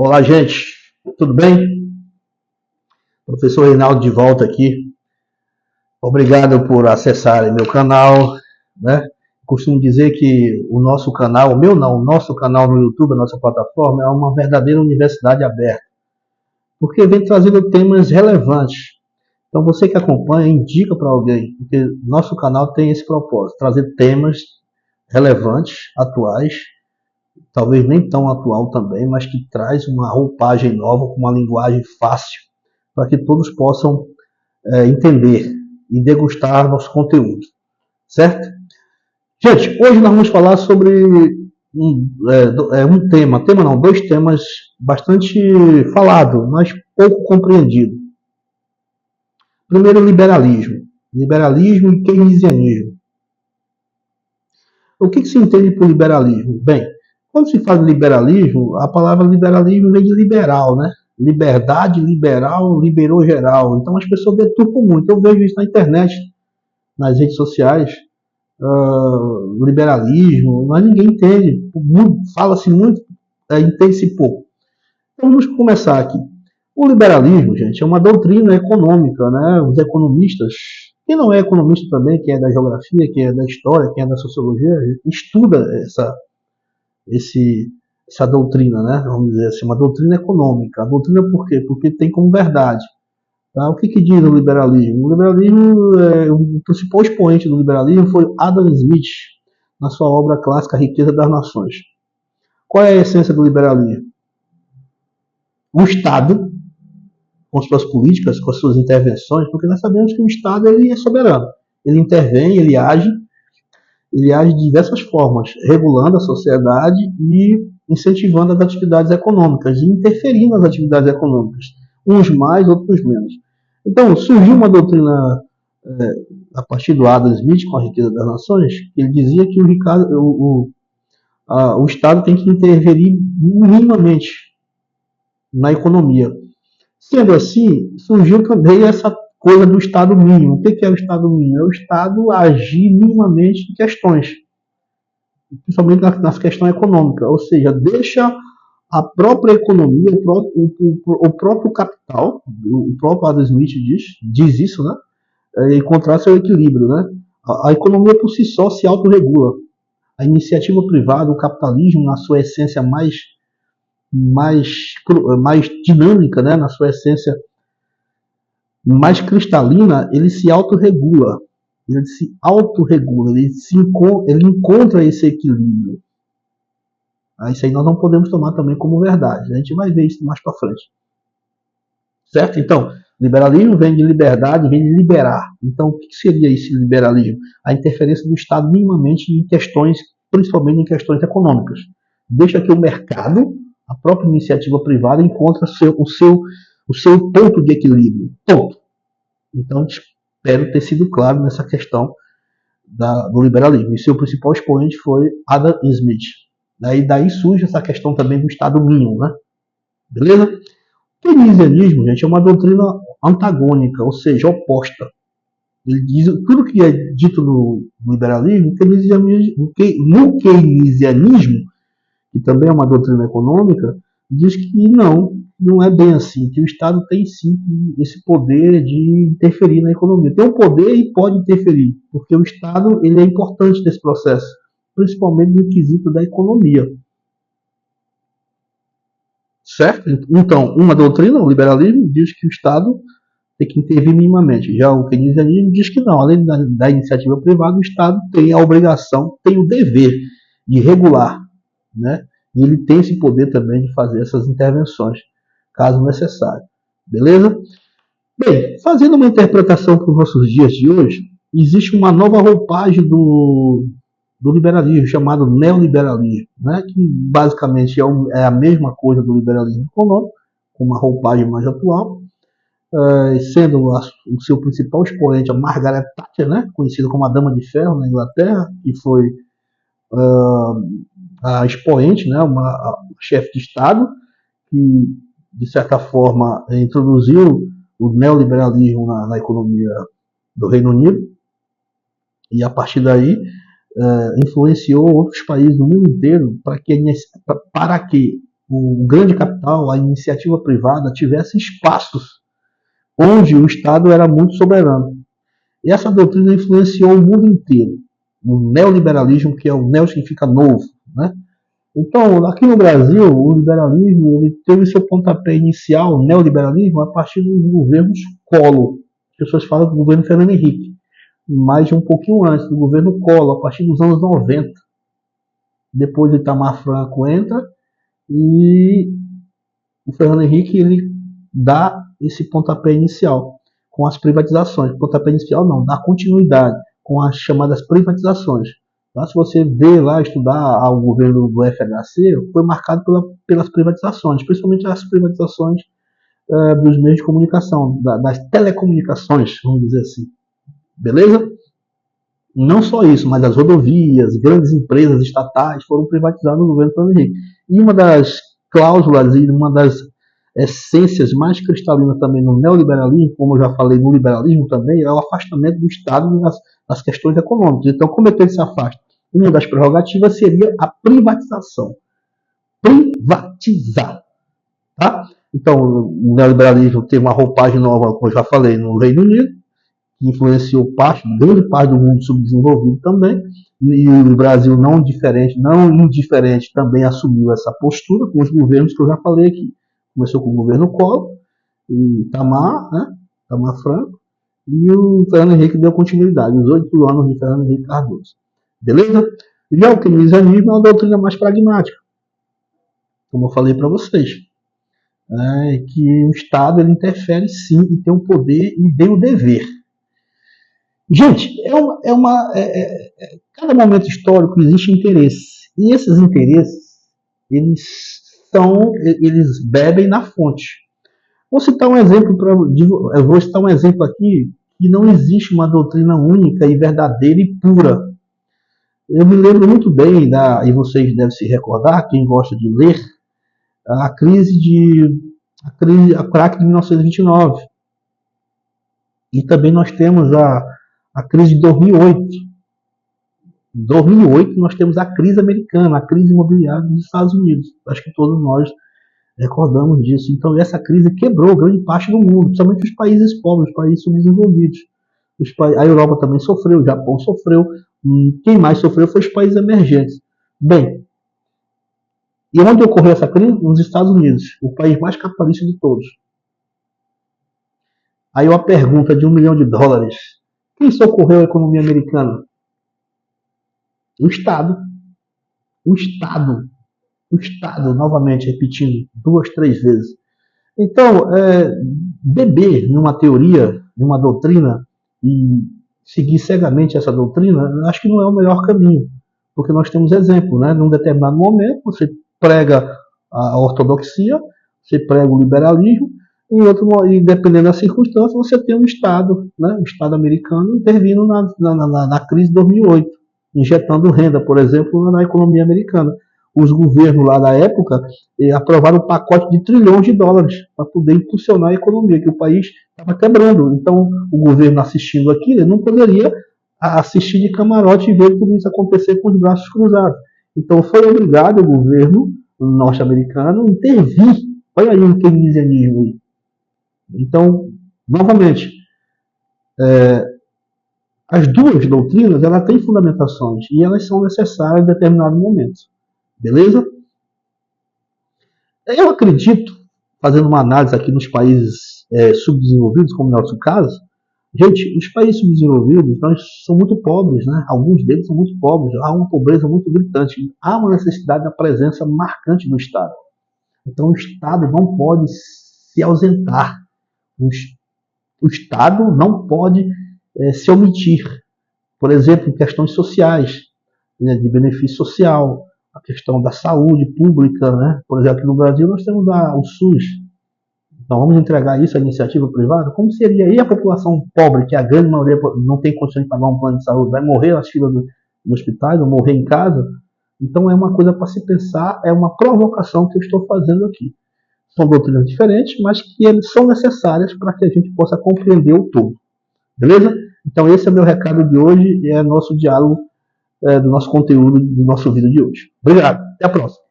Olá, gente. Tudo bem? Professor Reinaldo de volta aqui. Obrigado por acessarem meu canal, né? Costumo dizer que o nosso canal, o meu não, o nosso canal no YouTube, a nossa plataforma, é uma verdadeira universidade aberta, porque vem trazendo temas relevantes. Então, você que acompanha, indica para alguém, porque nosso canal tem esse propósito, trazer temas relevantes, atuais, talvez nem tão atual também, mas que traz uma roupagem nova, com uma linguagem fácil, para que todos possam entender e degustar nosso conteúdo, certo? Gente, hoje nós vamos falar sobre dois temas bastante falado, mas pouco compreendido. Primeiro, liberalismo e keynesianismo. O que se entende por liberalismo? Bem, quando se fala de liberalismo, a palavra liberalismo vem de liberal, né? Liberdade, liberal, liberou geral. Então as pessoas deturpam muito. Eu vejo isso na internet, nas redes sociais, liberalismo, mas ninguém entende. Fala-se muito, entende-se pouco. Então vamos começar aqui. O liberalismo, gente, é uma doutrina econômica, né? Os economistas, quem não é economista também, quem é da geografia, quem é da história, quem é da sociologia, estuda essa doutrina, né? Vamos dizer assim, uma doutrina econômica. A doutrina por quê? Porque tem como verdade. Tá? O que diz o liberalismo? O liberalismo, o principal expoente do liberalismo foi Adam Smith, na sua obra clássica A Riqueza das Nações. Qual é a essência do liberalismo? O Estado, com suas políticas, com suas intervenções, porque nós sabemos que o Estado ele é soberano. Ele intervém, ele age de diversas formas, regulando a sociedade e incentivando as atividades econômicas e interferindo nas atividades econômicas, uns mais, outros menos. Então, surgiu uma doutrina a partir do Adam Smith, com A Riqueza das Nações, que ele dizia que o Estado tem que interferir minimamente na economia. Sendo assim, surgiu também essa coisa do Estado mínimo. O que é o Estado mínimo? É o Estado agir minimamente em questões, principalmente nas questões econômicas, ou seja, deixa a própria economia, o próprio capital, o próprio Adam Smith diz isso, né? Encontrar seu equilíbrio, né? A economia por si só se autorregula. A iniciativa privada, o capitalismo, na sua essência mais dinâmica, né? Na sua essência mais cristalina, ele se autorregula. Ele encontra esse equilíbrio. Isso aí nós não podemos tomar também como verdade. A gente vai ver isso mais para frente. Certo? Então, liberalismo vem de liberdade, vem de liberar. Então, o que seria esse liberalismo? A interferência do Estado minimamente em questões, principalmente em questões econômicas. Deixa que o mercado, a própria iniciativa privada, encontre o seu ponto de equilíbrio. Ponto. Então, espero ter sido claro nessa questão do liberalismo. E seu principal expoente foi Adam Smith. Daí surge essa questão também do Estado mínimo, né? Beleza? O keynesianismo, gente, é uma doutrina antagônica, ou seja, oposta. Ele diz tudo que é dito no liberalismo, no keynesianismo, que também é uma doutrina econômica, diz que não é bem assim, que o Estado tem sim esse poder de interferir na economia. Tem um poder e pode interferir, porque o Estado ele é importante nesse processo, principalmente no quesito da economia. Certo? Então, uma doutrina, o liberalismo, diz que o Estado tem que intervir minimamente. Já o keynesianismo diz que não, além da iniciativa privada, o Estado tem a obrigação, tem o dever de regular, né? E ele tem esse poder também de fazer essas intervenções, caso necessário. Beleza? Bem, fazendo uma interpretação para os nossos dias de hoje, existe uma nova roupagem do liberalismo, chamado neoliberalismo, né? Que basicamente é a mesma coisa do liberalismo econômico, com uma roupagem mais atual, sendo o seu principal expoente a Margaret Thatcher, né? Conhecida como a Dama de Ferro na Inglaterra, que foi a expoente, né? A chefe de Estado, que de certa forma introduziu o neoliberalismo na economia do Reino Unido, e a partir daí influenciou outros países no mundo inteiro para que o grande capital, a iniciativa privada, tivesse espaços onde o Estado era muito soberano. E essa doutrina influenciou o mundo inteiro. O neoliberalismo, que é o neo significa novo, né? Então, aqui no Brasil, o liberalismo ele teve seu pontapé inicial, o neoliberalismo, a partir dos governos Collor. As pessoas falam do governo Fernando Henrique, mas um pouquinho antes, do governo Collor, a partir dos anos 90. Depois o Itamar Franco entra e o Fernando Henrique ele dá esse pontapé inicial com as privatizações. Pontapé inicial não, dá continuidade com as chamadas privatizações. Tá? Se você ver lá, estudar o governo do FHC, foi marcado pelas privatizações, principalmente as privatizações dos meios de comunicação, das telecomunicações, vamos dizer assim. Beleza? Não só isso, mas as rodovias, grandes empresas estatais foram privatizadas no governo Fernando Henrique. E uma das cláusulas e uma das essências mais cristalinas também no neoliberalismo, como eu já falei no liberalismo também, é o afastamento do Estado das questões econômicas. Então, como é que ele se afasta? Uma das prerrogativas seria a privatização. Privatizar. Tá? Então, o neoliberalismo tem uma roupagem nova, como eu já falei, no Reino Unido, que influenciou grande parte do mundo subdesenvolvido também, e o Brasil não indiferente também assumiu essa postura com os governos que eu já falei aqui. Começou com o governo Collor, e Itamar Franco, e o Fernando Henrique deu continuidade, os 8 anos de Fernando Henrique Cardoso. Beleza? Já o keynesianismo é uma doutrina mais pragmática, como eu falei para vocês. Que o Estado ele interfere sim e tem o poder e tem o dever. Gente, cada momento histórico existe interesse. E esses interesses, eles bebem na fonte. Vou citar um exemplo aqui que não existe uma doutrina única e verdadeira e pura. Eu me lembro muito bem, e vocês devem se recordar, quem gosta de ler, a craque de 1929. E também nós temos a crise de 2008. Em 2008 nós temos a crise americana, a crise imobiliária dos Estados Unidos. Acho que todos nós recordamos disso. Então essa crise quebrou grande parte do mundo, principalmente os países pobres, os países subdesenvolvidos. A Europa também sofreu, o Japão sofreu. Quem mais sofreu foi os países emergentes. Bem, e onde ocorreu essa crise? Nos Estados Unidos, o país mais capitalista de todos. Aí uma pergunta de $1 milhão: quem socorreu a economia americana? O Estado. O Estado. O Estado, novamente repetindo 2, 3 vezes. Então, beber numa teoria, numa doutrina, e seguir cegamente essa doutrina, acho que não é o melhor caminho. Porque nós temos exemplo, né? Num determinado momento, você prega a ortodoxia, você prega o liberalismo, e dependendo da circunstância, você tem um Estado, né? O Estado americano intervindo na crise de 2008, injetando renda, por exemplo, na economia americana. Os governos lá da época aprovaram um pacote de trilhões de dólares para poder impulsionar a economia, que o país estava quebrando. Então, o governo assistindo aquilo, ele não poderia assistir de camarote e ver tudo isso acontecer com os braços cruzados. Então, foi obrigado o governo norte-americano a intervir. Olha aí o keynesianismo aí. Então, novamente, as duas doutrinas elas têm fundamentações e elas são necessárias em determinado momento. Beleza? Eu acredito, fazendo uma análise aqui nos países subdesenvolvidos, como no nosso caso, gente, os países subdesenvolvidos são muito pobres, né? Alguns deles são muito pobres, há uma pobreza muito gritante, há uma necessidade da presença marcante do Estado. Então o Estado não pode se ausentar, o Estado não pode se omitir, por exemplo, em questões sociais, né, de benefício social, a questão da saúde pública, né? Por exemplo, aqui no Brasil nós temos o SUS. Então vamos entregar isso à iniciativa privada? Como seria? E a população pobre, que a grande maioria não tem condições de pagar um plano de saúde, vai morrer nas filas do hospitais, ou morrer em casa? Então é uma coisa para se pensar, é uma provocação que eu estou fazendo aqui. São doutrinas diferentes, mas que eles são necessárias para que a gente possa compreender o todo. Beleza? Então esse é o meu recado de hoje e é nosso diálogo do nosso conteúdo, do nosso vídeo de hoje. Obrigado. Até a próxima.